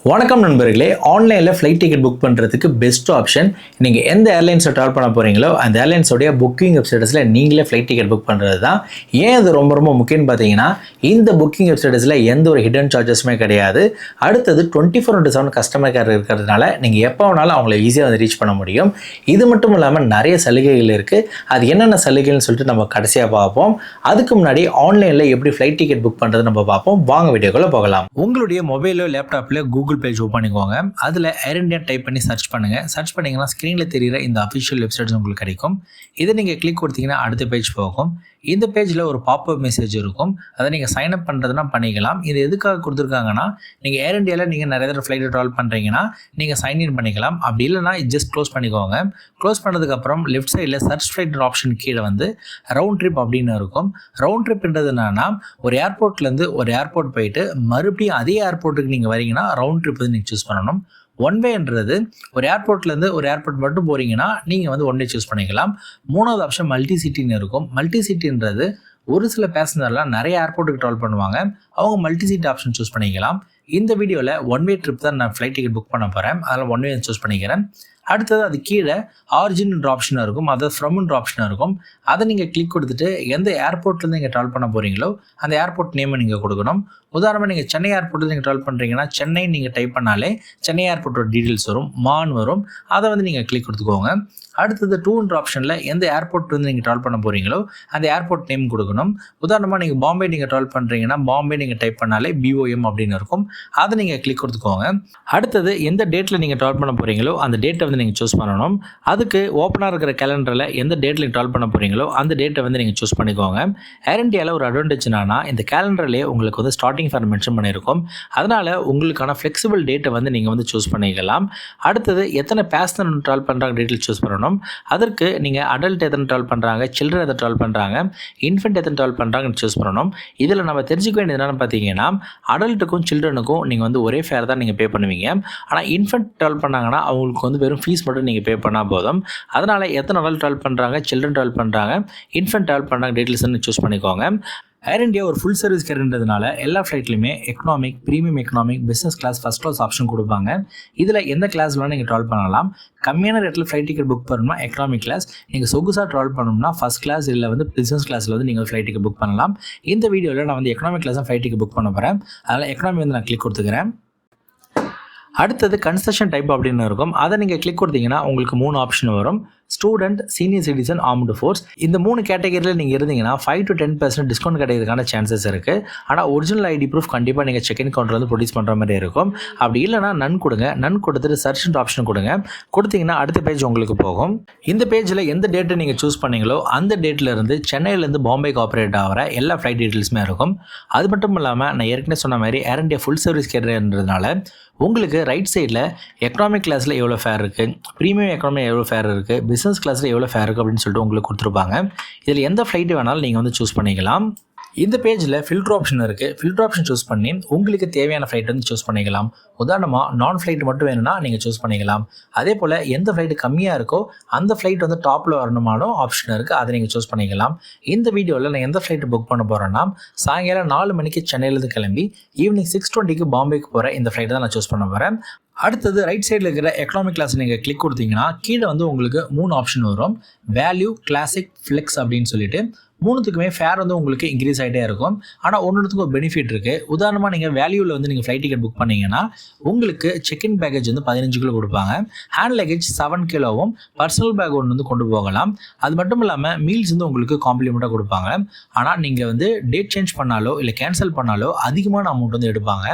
வணக்கம் நண்பர்களே, ஆன்லைனில் ஃப்ளைட் டிக்கெட் புக் பண்ணுறதுக்கு பெஸ்ட் ஆப்ஷன். நீங்கள் எந்த ஏர்லைன்ஸை ட்ராவல் பண்ண போகிறீங்களோ அந்த ஏர்லைன்ஸோடைய புக்கிங் வெப்சைட்ஸில் நீங்களே ஃப்ளைட் டிக்கெட் புக் பண்ணுறது தான். ஏன் அது ரொம்ப ரொம்ப முக்கியம்னு பார்த்தீங்கன்னா, இந்த புக்கிங் வெப்சைட்ஸில் எந்த ஒரு ஹிடன் சார்ஜஸுமே கிடையாது. அடுத்தது 24/7 கஸ்டமர் கேர் இருக்கிறதுனால நீங்கள் எப்போ வேணாலும் அவங்கள ஈஸியாக வந்து ரீச் பண்ண முடியும். இது மட்டும் இல்லாமல் நிறைய சலுகைகள் இருக்குது. அது என்னென்ன சலுகைகள்னு சொல்லிட்டு நம்ம கடைசியாக பார்ப்போம். அதுக்கு முன்னாடி ஆன்லைனில் எப்படி ஃப்ளைட் டிக்கெட் புக் பண்ணுறது நம்ம பார்ப்போம். வாங்க வீடியோக்குள்ளே போகலாம். உங்களுடைய மொபைலோ லேப்டாப்பில் கூகுள் பேஜ் ஓப்பன் பண்ணிக்கோங்க. அதில் ஏர் இந்தியா டைப் பண்ணி சர்ச் பண்ணுங்கள். சர்ச் பண்ணிங்கன்னா ஸ்க்ரீனில் தெரிகிற இந்த அஃபிஷியல் வெப்சைட்ஸ் உங்களுக்கு கிடைக்கும். இதை நீங்கள் கிளிக் கொடுத்தீங்கன்னா அடுத்த பேஜ் போகும். இந்த பேஜில் ஒரு பாப்அப் மெசேஜ் இருக்கும். அதை நீங்கள் சைன் அப் பண்ணுறதுனா பண்ணிக்கலாம். இது எதுக்காக கொடுத்துருக்காங்கன்னா, நீங்கள் ஏர் இந்தியாவில் நீங்கள் நிறைய தடவை ஃப்ளைட்டை ட்ராவல் பண்ணுறீங்கன்னா நீங்கள் சைன்இன் பண்ணிக்கலாம். அப்படி இல்லைனா ஜஸ்ட் க்ளோஸ் பண்ணிக்கோங்க. க்ளோஸ் பண்ணதுக்கப்புறம் லெஃப்ட் சைடில் சர்ச் ஃப்ளைட் ஆப்ஷன் கீழே வந்து ரவுண்ட் ட்ரிப் அப்படின்னு இருக்கும். ரவுண்ட் ட்ரிப்ன்றது என்னன்னா, ஒரு ஏர்போர்ட்லேருந்து ஒரு ஏர்போர்ட் போயிட்டு மறுபடியும் அதே ஏர்போர்ட்டுக்கு நீங்கள் வரீங்கன்னா ரவுண்ட் ட்ரிப் வந்து நீங்கள் சூஸ் பண்ணணும். ஒன் வேன்றது ஒரு ஏர்போர்ட்லேருந்து ஒரு ஏர்போர்ட் மட்டும் போகிறீங்கன்னா நீங்கள் வந்து ஒன் வே சூஸ் பண்ணிக்கலாம். மூணாவது ஆப்ஷன் மல்டி சிட்டின்னு இருக்கும். மல்டி சிட்டின்றது ஒரு சில பேசஞ்சர்லாம் நிறைய ஏர்போர்ட்டுக்கு ட்ராவல் பண்ணுவாங்க. அவங்க மல்டி சீட் ஆப்ஷன் சூஸ் பண்ணிக்கலாம். இந்த வீடியோவில் ஒன் வே ட்ரிப் தான் நான் ஃப்ளைட் டிக்கெட் புக் பண்ண போகிறேன். அதில் ஒன் வே சூஸ் பண்ணிக்கிறேன். அடுத்தது அது கீழே ஆரிஜின்ன்ற ஆப்ஷன் இருக்கும், அதாவது ஃப்ரம்ன்ற ஆப்ஷன் இருக்கும். அதை நீங்கள் கிளிக் கொடுத்துட்டு எந்த ஏர்போர்ட்லேருந்து நீங்கள் ட்ராவல் பண்ண போகிறீங்களோ அந்த ஏர்போர்ட் நேமை நீங்கள் கொடுக்கணும். உதாரணமாக நீங்கள் சென்னை ஏர்போர்ட்டில் நீங்கள் ட்ராவல் பண்ணுறீங்கன்னா சென்னை நீங்கள் டைப் பண்ணாலே சென்னை ஏர்போர்ட்டோட டீட்டெயில்ஸ் வரும், மான் வரும். அதை வந்து நீங்கள் கிளிக் கொடுத்துக்கோங்க. அடுத்தது டூன்ற ஆப்ஷனில் எந்த ஏர்போர்ட் வந்து நீங்கள் ட்ராவல் பண்ண போகிறீங்களோ அந்த ஏர்போர்ட் நேம் கொடுக்கணும். உதாரணமாக நீங்கள் பாம்பே நீங்கள் ட்ராவல் பண்ணுறீங்கன்னா பாம்பே நீங்கள் டைப் பண்ணாலே BOM அப்படின்னு இருக்கும். அதை நீங்கள் கிளிக் கொடுத்துக்கோங்க. அடுத்தது எந்த டேட்டில் நீங்கள் ட்ராவல் பண்ண போகிறீங்களோ அந்த டேட்டை வந்து நீங்கள் சூஸ் பண்ணணும். அதுக்கு ஓப்பனாக இருக்கிற கேலண்டரில் எந்த டேட்டில் நீங்கள் ட்ராவல் பண்ண போகிறீங்களோ அந்த டேட்டை வந்து நீங்கள் சூஸ் பண்ணிக்கோங்க. ஏர் இந்தியாவில் ஒரு அட்வான்டேஜ் என்னன்னா, இந்த கேலண்டர்லேயே உங்களுக்கு வந்து ஸ்டார்டிங் ஃபேர் மென்ஷன் பண்ணியிருக்கும். அதனால் உங்களுக்கான ஃப்ளெக்சிபிள் டேட்டை வந்து நீங்கள் வந்து சூஸ் பண்ணிக்கலாம். அடுத்தது எத்தனை பேசஞ்சர் ட்ராவல் பண்ணுறாங்க டீட்டெயில் சூஸ் பண்ணணும். அதற்கு நீங்கள் அடல்ட் எத்தனை ட்ராவல் பண்ணுறாங்க, சில்ட்ரன் எத்தனை ட்ராவல் பண்ணுறாங்க, இன்ஃபென்ட் எத்தனை ட்ராவல் பண்ணுறாங்கன்னு சூஸ் பண்ணணும். இதில் நம்ம தெரிஞ்சுக்க வேண்டியது என்னென்னு பார்த்தீங்கன்னா, அடல்ட்டுக்கும் சில்ட்ரனுக்கும் நீங்கள் வந்து ஒரே ஃபேர் தான் நீங்கள் பே பண்ணுவீங்க. ஆனால் இன்ஃபென்ட் ட்ராவல் பண்ணாங்கன்னா அவங்களுக்கு வந்து வெறும் ஃபீஸ் மட்டும் நீங்கள் பே பண்ணால் போதும். அதனால் எத்தனை அடல்ட் ட்ராவல் பண்ணுறாங்க, சில்ட்ரன் ட்ராவல் பண்ணுறாங்க, இன்ஃபென்ட் ட்ராவல் பண்ணுறாங்க டீட்டெயில்ஸ்ன்னு சூஸ் பண்ணிக்கோங்க. ஏர் இந்தியா ஒரு ஃபுல் சர்வீஸ் கேர்ன்றதுனால எல்லா ஃப்ளைட்லையுமே economic, premium economic, business class, first class option கொடுப்பாங்க. இதில் எந்த கிளாஸ்லாம் நீங்கள் ட்ராவல் பண்ணலாம். கம்மியான ரேட்டில் ஃப்ளைட் டிக்கெட் புக் பண்ணணும்னா எக்கனாமிக் கிளாஸ், நீங்கள் சொகுசாக ட்ராவல் பண்ணணும்னா ஃபஸ்ட் கிளாஸ் இல்லை வந்து பிஸ்னஸ் கிளாஸில் வந்து நீங்கள் ஃப்ளைட் டிக்கெட் புக் பண்ணலாம். இந்த வீடியோவில் நான் வந்து எக்கனாமிக் கிளாஸ் தான் ஃப்ளைட் டிக்கெட் புக் பண்ண போகிறேன். அதனால் எக்கனாமி வந்து நான் கிளிக் கொடுத்துக்கிறேன். அடுத்தது கன்செஷன் டைப் அப்படின்னு இருக்கும். அதை நீங்கள் கிளிக் கொடுத்தீங்கன்னா உங்களுக்கு 3 ஆப்ஷன் வரும். Student, senior citizen, armed force. இந்த 3 கேட்டகரியில் நீங்கள் இருந்தீங்கன்னா 5 to 10% டிஸ்கவுண்ட் கிடைக்கிறதுக்கான சான்சஸ் இருக்குது. ஆனால் ஒரிஜினல் ஐடி ப்ரூஃப் கண்டிப்பாக நீங்கள் செக்இன் கவுண்டர் வந்து ப்ரொடியூஸ் பண்ணுற மாதிரி இருக்கும். அப்படி இல்லைனா நன் கொடுங்க. நன் கொடுத்துட்டு சர்ச் ஆப்ஷன் கொடுங்க. கொடுத்தீங்கன்னா அடுத்த பேஜ் உங்களுக்கு போகும். இந்த பேஜில் எந்த டேட்டை நீங்கள் சூஸ் பண்ணீங்களோ அந்த டேட்டில் இருந்து சென்னையிலேருந்து பாம்பேக்கு ஆப்ரேட் ஆகிற எல்லா ஃப்ளைட் டீட்டெயில்ஸுமே இருக்கும். அது மட்டும் இல்லாமல் நான் ஏற்கனவே சொன்ன மாதிரி ஏர் இந்தியா ஃபுல் சர்வீஸ் கேர்ன்றதுனால உங்களுக்கு ரைட் சைடில் எக்கனாமிக் கிளாஸில் எவ்வளோ ஃபேர் இருக்குது, ப்ரீமியம் எக்கனாமி எவ்வளோ ஃபேர் இருக்குது, பிஸ்னஸ் கிளாஸில் எவ்வளோ ஃபேர் இருக்குது அப்படின்னு சொல்லிட்டு உங்களுக்கு கொடுத்துருப்பாங்க. இதில் எந்த ஃப்ளைட்டு வேணாலும் நீங்கள் வந்து சூஸ் பண்ணிக்கலாம். இந்த பேஜில் ஃபில்டர் ஆப்ஷன் இருக்குது. ஃபில்டர் ஆப்ஷன் சூஸ் பண்ணி உங்களுக்கு தேவையான ஃப்ளைட் வந்து சூஸ் பண்ணிக்கலாம். உதாரணமாக நான் ஃப்ளைட் மட்டும் வேணும்னா நீங்கள் சூஸ் பண்ணிக்கலாம். அதே போல் எந்த ஃப்ளைட்டு கம்மியாக இருக்கோ அந்த ஃப்ளைட் வந்து டாப்பில் வரணுமாலும் ஆப்ஷன் இருக்குது. அதை நீங்கள் சூஸ் பண்ணிக்கலாம். இந்த வீடியோவில் நான் எந்த ஃப்ளைட்டு புக் பண்ண போகிறேன்னா, சாயங்காலம் 4 மணிக்கு சென்னையிலேருந்து கிளம்பி ஈவினிங் 6:20க்கு பாம்பேக்கு போகிற இந்த ஃப்ளைட்டை தான் நான் சூஸ் பண்ண போகிறேன். அடுத்தது ரைட் சைடில் இருக்கிற எக்கனாமிக் கிளாஸ் நீங்கள் கிளிக் கொடுத்தீங்கன்னா கீழே வந்து உங்களுக்கு 3 ஆப்ஷன் வரும். வேல்யூ, கிளாசிக், ஃப்ளெக்ஸ் அப்படின்னு சொல்லிட்டு 3த்துக்குமே ஃபேர் வந்து உங்களுக்கு இன்க்ரீஸ் ஆகிட்டே இருக்கும். ஆனால் ஒன்றுத்துக்கும் ஒரு பெனிஃபிட் இருக்குது. உதாரணமாக நீங்கள் வேல்யூவில் வந்து நீங்கள் ஃப்ளைட் டிக்கெட் புக் பண்ணிங்கன்னா உங்களுக்கு செக்இன் பேக்கேஜ் வந்து 15 கிலோ கொடுப்பாங்க. ஹேண்ட் லக்கேஜ் 7 கிலோவும், பர்சனல் பேக் ஒன்று வந்து கொண்டு போகலாம். அது மட்டும் இல்லாமல் மீல்ஸ் வந்து உங்களுக்கு காம்ப்ளிமெண்ட்டாக கொடுப்பாங்க. ஆனால் நீங்கள் வந்து டேட் சேஞ்ச் பண்ணாலோ இல்லை கேன்சல் பண்ணாலோ அதிகமான அமௌண்ட் வந்து எடுப்பாங்க.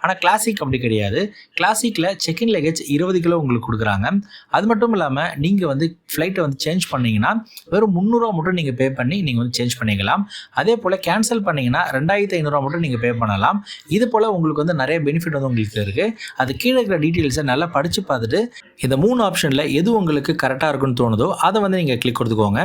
ஆனால் கிளாசிக் அப்படி கிடையாது. கிளாசிக்கில் செக்இன் லக்கேஜ் 20 கிலோ உங்களுக்கு கொடுக்குறாங்க. அது மட்டும் இல்லாமல் நீங்கள் வந்து ஃப்ளைட்டை வந்து சேஞ்ச் பண்ணிங்கன்னா வெறும் 300 மட்டும் நீங்கள் பே பண்ணி நீங்கள் வந்து சேஞ்ச் பண்ணிக்கலாம். அதே போல் கேன்சல் பண்ணிங்கன்னா 2500 மட்டும் நீங்கள் பே பண்ணலாம். இது போல் உங்களுக்கு வந்து நிறைய பெனிஃபிட் வந்து உங்களுக்கு இருக்குது. அது கீழே இருக்கிற டீட்டெயில்ஸை நல்லா படித்து பார்த்துட்டு இந்த 3 ஆப்ஷனில் எது உங்களுக்கு கரெக்டாக இருக்குன்னு தோணுதோ அதை வந்து நீங்கள் கிளிக் கொடுத்துக்கோங்க.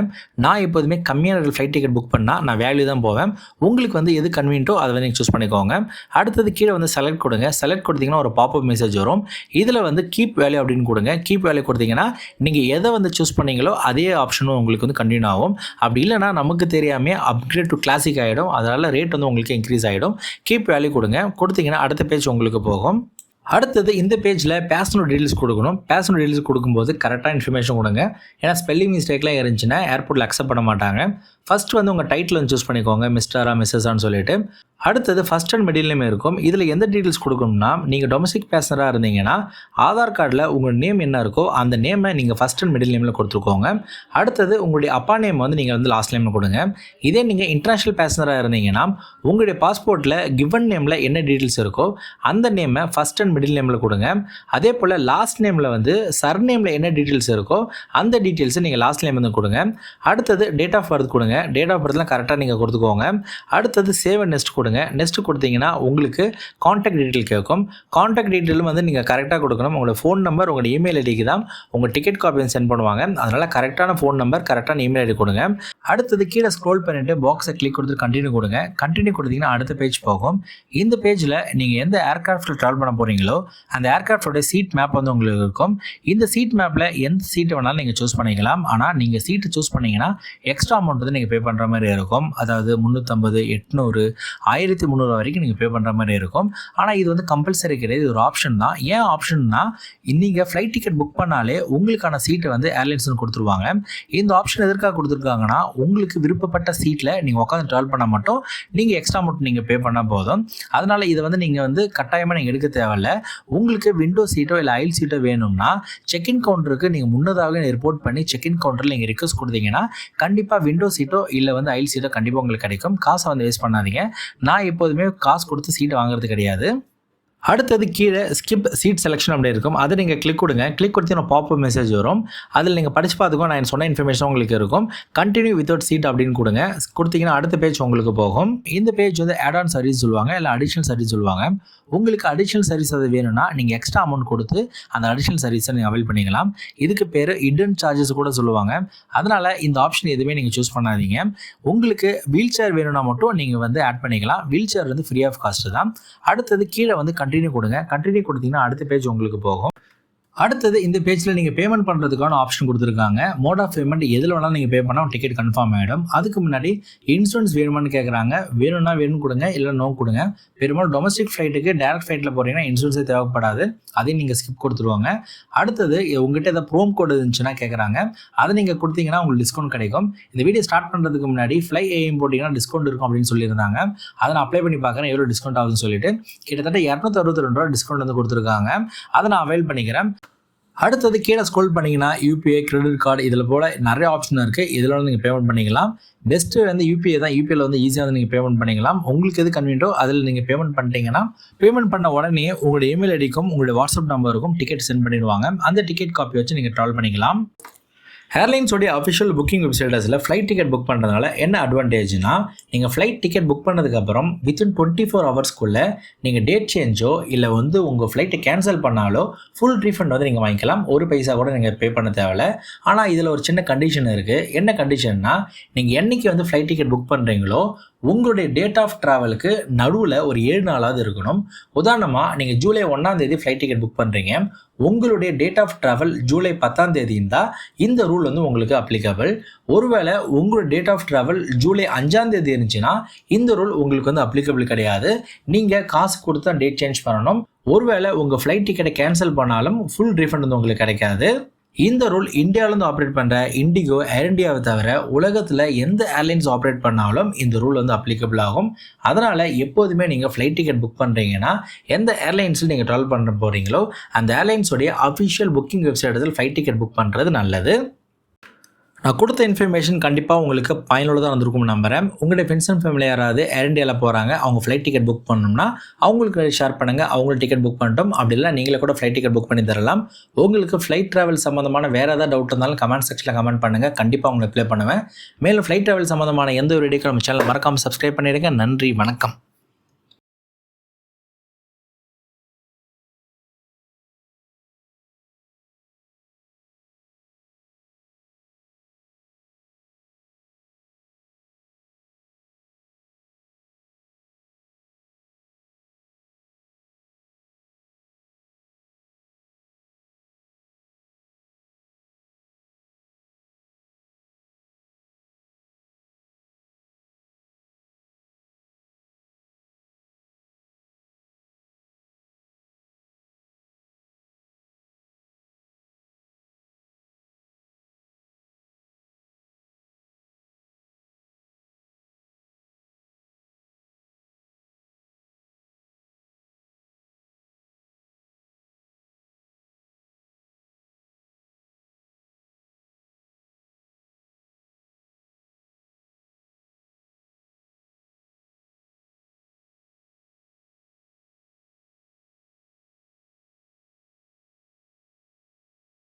நான் எப்போதுமே கம்மியான ஃப்ளைட் டிக்கெட் புக் பண்ணால் நான் வேல்யூ தான் போவேன். உங்களுக்கு வந்து எது கன்வீனியன்ட்டோ அதை வந்து நீங்கள் சூஸ் பண்ணிக்கோங்க. அடுத்தது கீழே வந்து செலக்ட் கொடுங்க. செலக்ட் கொடுத்தீங்கன்னா ஒரு பாப்அப் மெசேஜ் வரும். இதில் வந்து கீப் வேல்யூ அப்படின்னு கொடுங்க. கீப் வேல்யூ கொடுத்தீங்கன்னா நீங்கள் எதை வந்து சூஸ் பண்ணீங்களோ அதே ஆப்ஷனும் உங்களுக்கு வந்து கண்டினியூ ஆகும். அப்படி இல்லைனா நமக்கு தெரியாமல் அப்கிரேட் டு கிளாசிக் ஆகிடும். அதனால் ரேட் வந்து உங்களுக்கு இன்க்ரீஸ் ஆகிடும். கீப் வேல்யூ கொடுங்க. கொடுத்தீங்கன்னா அடுத்த பேஜ் உங்களுக்கு போகும். அடுத்தது இந்த பேஜில் பேசனல் டீட்டெயில்ஸ் கொடுக்கணும். பேசனல் டீட்டெயில்ஸ் கொடுக்கும்போது கரெக்டாக இன்ஃபர்மேஷன் கொடுங்க. ஏன்னா ஸ்பெல்லிங் மிஸ்டேக்லாம் இருந்துச்சுன்னா ஏர்போர்ட்டில் அக்செப்ட் பண்ண மாட்டாங்க. ஃபஸ்ட்டு வந்து உங்கள் டைட்டில் சூஸ் பண்ணிக்கோங்க, மிஸ்டரா மிஸ்ஸஸான்னு சொல்லிட்டு. அடுத்தது ஃபஸ்ட் அண்ட் மிடில் நேம் இருக்கும். இதில் எந்த டீட்டெயில்ஸ் கொடுக்கணும்னா, நீங்கள் டொமஸ்டிக் பேசனராக இருந்தீங்கன்னா ஆதார் கார்டில் உங்கள் நேம் என்ன இருக்கோ அந்த நேமை நீங்கள் ஃபஸ்ட் அண்ட் மிடில் நேமில் கொடுத்துருக்கோங்க. அடுத்தது உங்களுடைய அப்பா நேம் வந்து நீங்கள் வந்து லாஸ்ட் நேமில் கொடுங்க. இதே நீங்கள் இன்டர்நேஷ்னல் பேசனராக இருந்தீங்கன்னா உங்களுடைய பாஸ்போர்ட்டில் கிவன் நேமில் என்ன டீட்டெயில்ஸ் இருக்கோ அந்த நேமை ஃபஸ்ட் அண்ட் மிடில் நேமில் கொடுங்க. அதே போல் லாஸ்ட் நேமில் வந்து சர் நேமில் என்ன டீட்டெயில்ஸ் இருக்கோ அந்த டீட்டெயில்ஸை நீங்கள் லாஸ்ட் நேம் வந்து கொடுங்க. அடுத்தது டேட் ஆஃப் பர்த் கொடுங்க. டேட் ஆஃப் பர்த்லாம் கரெக்டாக நீங்கள் கொடுத்துக்கோங்க. அடுத்தது சேவ் அண்ட் நெக்ஸ்ட் கொடுங்க. நெக்ஸ்ட் கொடுத்தீங்கன்னா உங்களுக்கு காண்டாக்ட் டீட்டெயில் கேட்கும். காண்டாக்ட் டீட்டெயிலும் வந்து நீங்கள் கரெக்டாக கொடுக்கணும். உங்களோட ஃபோன் நம்பர் உங்களோட இமெயில் ஐடிக்கு தான் உங்கள் டிக்கெட் காப்பி சென்ட் பண்ணுவாங்க. அதனால் கரெக்டான ஃபோன் நம்பர் கரெக்டான இமெயில் ஐடி கொடுங்க. அடுத்தது கீழே ஸ்க்ரோல் பண்ணிவிட்டு பாக்ஸை கிளிக் கொடுத்து கண்டினியூ கொடுங்க. கண்டினியூ கொடுத்தீங்கன்னா அடுத்த பேஜ் போகும். இந்த பேஜில் நீங்கள் எந்த ஏர்கிராஃப்ட்டில் ட்ராவல் பண்ண போகிறீங்களோ அந்த ஏர்கிராஃப்டோட சீட் மேப் வந்து உங்களுக்கு இருக்கும். இந்த சீட் மேப்பில் எந்த சீட்டை வேணாலும் நீங்கள் சூஸ் பண்ணிக்கலாம். ஆனால் நீங்கள் சீட்டு சூஸ் பண்ணிங்கன்னா எக்ஸ்ட்ரா அமௌண்ட் வந்து நீங்கள் பே பண்ணுற மாதிரி இருக்கும். அதாவது 350, 800, 1300 வரைக்கும் நீங்கள் பே பண்ணுற மாதிரி இருக்கும். ஆனால் இது வந்து கம்பல்சரி கிடையாது, இது ஒரு ஆப்ஷன் தான். ஏன் ஆப்ஷன்னா, நீங்கள் ஃப்ளைட் டிக்கெட் புக் பண்ணாலே உங்களுக்கான சீட்டை வந்து ஏர்லைன்ஸ்னு கொடுத்துருவாங்க. இந்த ஆப்ஷன் எதற்காக கொடுத்துருக்காங்கன்னா, உங்களுக்கு விருப்பப்பட்ட சீட்டில் நீங்கள் உட்காந்து ட்ராவல் பண்ணால் மட்டும் நீங்கள் எக்ஸ்ட்ரா அமௌண்ட் நீங்கள் பே பண்ணால் போதும். அதனால் இதை வந்து நீங்கள் வந்து கட்டாயமாக நீங்கள் எடுக்க தேவையில்ல. உங்களுக்கு விண்டோ சீட்டோ இல்லை ஐல் சீட்டோ வேணும்னா செக்இன் கவுண்டருக்கு நீங்கள் முன்னதாகவே ரிப்போர்ட் பண்ணி செக்இன் கவுண்டரில் நீங்கள் ரிக்வஸ்ட் கொடுத்தீங்கன்னா கண்டிப்பாக விண்டோ சீட்டோ இல்லை வந்து ஐல் சீட்டோ கண்டிப்பாக உங்களுக்கு கிடைக்கும். காசை வந்து வேஸ்ட் பண்ணாதீங்க. நான் எப்போதுமே காசு கொடுத்து சீட்டு வாங்குறது கிடையாது. அடுத்தது கீழே ஸ்கிப் சீட் செலெக்ஷன் அப்படி இருக்கும். அதை நீங்கள் கிளிக் கொடுங்க. கிளிக் கொடுத்தீங்கன்னா பாப்பப் மெசேஜ் வரும். அதில் நீங்கள் படித்து பார்த்துக்கோ, நான் சொன்ன இன்ஃபர்மேஷன் உங்களுக்கு இருக்கும். கண்டினியூ வித்தவுட் சீட் அப்படின்னு கொடுங்க. கொடுத்தீங்கன்னா அடுத்த பேஜ் உங்களுக்கு போகும். இந்த பேஜ் வந்து ஆட் ஆன் சர்வீஸ் சொல்லுவாங்க, இல்லை அடிஷனல் சர்வீஸ் சொல்லுவாங்க. உங்களுக்கு அடிஷனல் சர்வீஸ் அது வேணும்னா நீங்கள் எக்ஸ்ட்ரா அமௌண்ட் கொடுத்து அந்த அடிஷனல் சர்வீஸை நீங்கள் அவைல் பண்ணிக்கலாம். இதுக்கு பேர் ஹிடன் சார்ஜஸ் கூட சொல்லுவாங்க. அதனால் இந்த ஆப்ஷன் எதுவுமே நீங்கள் சூஸ் பண்ணாதீங்க. உங்களுக்கு வீல் சேர் வேணும்னா மட்டும் நீங்கள் வந்து ஆட் பண்ணிக்கலாம். வீல் சேர் வந்து ஃப்ரீ ஆஃப் காஸ்ட் தான். அடுத்தது கீழே வந்து கண்டினியூ கொடுங்க. கண்டினியூ கொடுத்தீங்கன்னா அடுத்த பேஜ் உங்களுக்கு போகும். அடுத்தது இந்த பேஜில் நீங்கள் பேமெண்ட் பண்ணுறதுக்கான ஆப்ஷன் கொடுத்துருக்காங்க. மோட் ஆஃப் பேமெண்ட் எதில் வேணாலும் நீங்கள் பே பண்ணால் டிக்கெட் கன்ஃபார்ம் ஆகிடும். அதுக்கு முன்னாடி இன்சூரன்ஸ் வேணுமான்னு கேட்குறாங்க. வேணும்னா வேணும் கொடுங்க, இல்லை நோ கொடுங்க. பெரும்பாலும் டொமஸ்டிக் ஃப்ளைட்டுக்கு டேரக்ட் ஃப்ளைட்டில் போகிறீங்கன்னா இன்சூரன்ஸே தேவைப்படாது, அதையும் நீங்கள் ஸ்கிப் கொடுத்துருவாங்க. அடுத்தது உங்கள்கிட்ட ஏதாவது ப்ரோம் கோடு இருந்துச்சுன்னா கேட்குறாங்க. அதை நீங்கள் கொடுத்தீங்கன்னா உங்களுக்கு டிஸ்கவுண்ட் கிடைக்கும். இந்த வீடியோ ஸ்டார்ட் பண்ணுறதுக்கு முன்னாடி ஃப்ளை ஏஎம் போட்டிங்கன்னா டிஸ்கவுண்ட் இருக்கும் அப்படின்னு சொல்லியிருந்தாங்க. அதை நான் அப்ளை பண்ணி பார்க்குறேன் எவ்வளோ டிஸ்கவுண்ட் ஆகுதுன்னு சொல்லிட்டு. கிட்டத்தட்ட 262 ரூபா டிஸ்கவுண்ட் வந்து கொடுத்துருக்காங்க. அதை நான் அவைல் பண்ணிக்கிறேன். அடுத்தது கீழே ஸ்க்ரோல் பண்ணிங்கன்னா யூபிஐ, கிரெடிட் கார்டு இதில் போல் நிறைய ஆப்ஷன் இருக்குது. இதில் வந்து நீங்கள் பேமெண்ட் பண்ணிக்கலாம். பெஸ்ட்டு வந்து யூபிஐ தான். யூபிஐயில் வந்து ஈஸியாக வந்து நீங்கள் பேமெண்ட் பண்ணிக்கலாம். உங்களுக்கு எது கன்வீனியன்ட்டோ அதில் நீங்கள் பேமெண்ட் பண்ணிட்டீங்கன்னா பேமெண்ட் பண்ண உடனே உங்களுடைய இமெயில் ஐடிக்கும் உங்களுடைய வாட்ஸ்அப் நம்பருக்கும் டிக்கெட் சென்ட் பண்ணிடுவாங்க. அந்த டிக்கெட் காப்பி வச்சு நீங்கள் ட்ராவல் பண்ணிக்கலாம். ஏர்லைன்ஸோடைய அஃபிஷியல் புக்கிங் வெப்சைட்ஸில் ஃப்ளைட் டிக்கெட் புக் பண்ணுறதுனால என்ன அட்வான்டேஜ்னா, நீங்கள் ஃப்ளைட் டிக்கெட் புக் பண்ணதுக்கப்புறம் வித்தின் 24 ஹவர்ஸ்க்குள்ளே நீங்கள் டேட் சேஞ்சோ இல்லை வந்து உங்கள் ஃப்ளைட்டை கேன்சல் பண்ணாலோ ஃபுல் ரீஃபண்ட் வந்து நீங்கள் வாங்கிக்கலாம். ஒரு பைசா கூட நீங்கள் பே பண்ண தேவையில்ல. ஆனால் இதில் ஒரு சின்ன கண்டிஷன் இருக்குது. என்ன கண்டிஷன்னா, நீங்கள் என்றைக்கு வந்து ஃப்ளைட் டிக்கெட் புக் பண்ணுறீங்களோ உங்களுடைய டேட் ஆஃப் ட்ராவலுக்கு நடுவில் ஒரு 7 நாளாவது இருக்கணும். உதாரணமாக நீங்கள் ஜூலை 1ஆம் தேதி ஃப்ளைட் டிக்கெட் புக் பண்ணுறீங்க. உங்களுடைய டேட் ஆஃப் ட்ராவல் ஜூலை 10ஆம் தேதி இருந்தால் இந்த ரூல் வந்து உங்களுக்கு அப்ளிகபிள். ஒருவேளை உங்களோட டேட் ஆஃப் ட்ராவல் ஜூலை 5ஆம் தேதி இருந்துச்சுன்னா இந்த ரூல் உங்களுக்கு வந்து அப்ளிகபிள் கிடையாது. நீங்கள் காசு கொடுத்து தான் டேட் சேஞ்ச் பண்ணணும். ஒருவேளை உங்கள் ஃப்ளைட் டிக்கெட்டை கேன்சல் பண்ணாலும் ஃபுல் ரீஃபண்ட் வந்து உங்களுக்கு கிடைக்காது. இந்த ரூல் இந்தியாவிலேருந்து ஆப்ரேட் பண்ணுற இண்டிகோ, ஏர் இண்டியாவை தவிர உலகத்தில் எந்த ஏர்லைன்ஸ் ஆப்ரேட் பண்ணாலும் இந்த ரூல் வந்து அப்ளிகபிள் ஆகும். அதனால் எப்போதுமே நீங்கள் ஃப்ளைட் டிக்கெட் புக் பண்ணுறீங்கன்னா எந்த ஏர்லைன்ஸில் நீங்கள் ட்ராவல் பண்ண போகிறீங்களோ அந்த ஏர்லைன்ஸோடைய அஃபிஷியல் புக்கிங் வெப்சைட்டில் ஃப்ளைட் டிக்கெட் புக் பண்ணுறது நல்லது. நான் கொடுத்த இன்ஃபர்மேஷன் கண்டிப்பாக உங்களுக்கு பயனுள்ளதாக இருந்திருக்கும்னு நம்புகிறேன். உங்களுடைய ஃப்ரெண்ட்ஸ் அண்ட் ஃபேமிலி யாராவது ஏர் இண்டியாவில் போகிறாங்க, அவங்க ஃப்ளைட் டிக்கெட் புக் பண்ணணும்னா அவங்களுக்கு ஷேர் பண்ணுங்கள். அவங்களுக்கு டிக்கெட் புக் பண்ணிட்டோம். அப்படி இல்லை நீங்களே கூட ஃப்ளைட் டிக்கெட் புக் பண்ணி தரலாம். உங்களுக்கு ஃப்ளைட் ட்ராவல் சம்மந்தமான வேறு ஏதாவது டவுட் இருந்தாலும் கமெண்ட் செக்ஷனில் கமெண்ட் பண்ணுங்கள். கண்டிப்பாக உங்களுக்கு ரிப்ளை பண்ணுவேன். மேலும் ஃப்ளைட் ட்ராவல் சம்மந்தமான எந்த ஒரு வீடியோக்கும் நம்ம சேனல் மறக்காமல் சப்ஸ்கிரைப் பண்ணிடுங்க. நன்றி, வணக்கம்.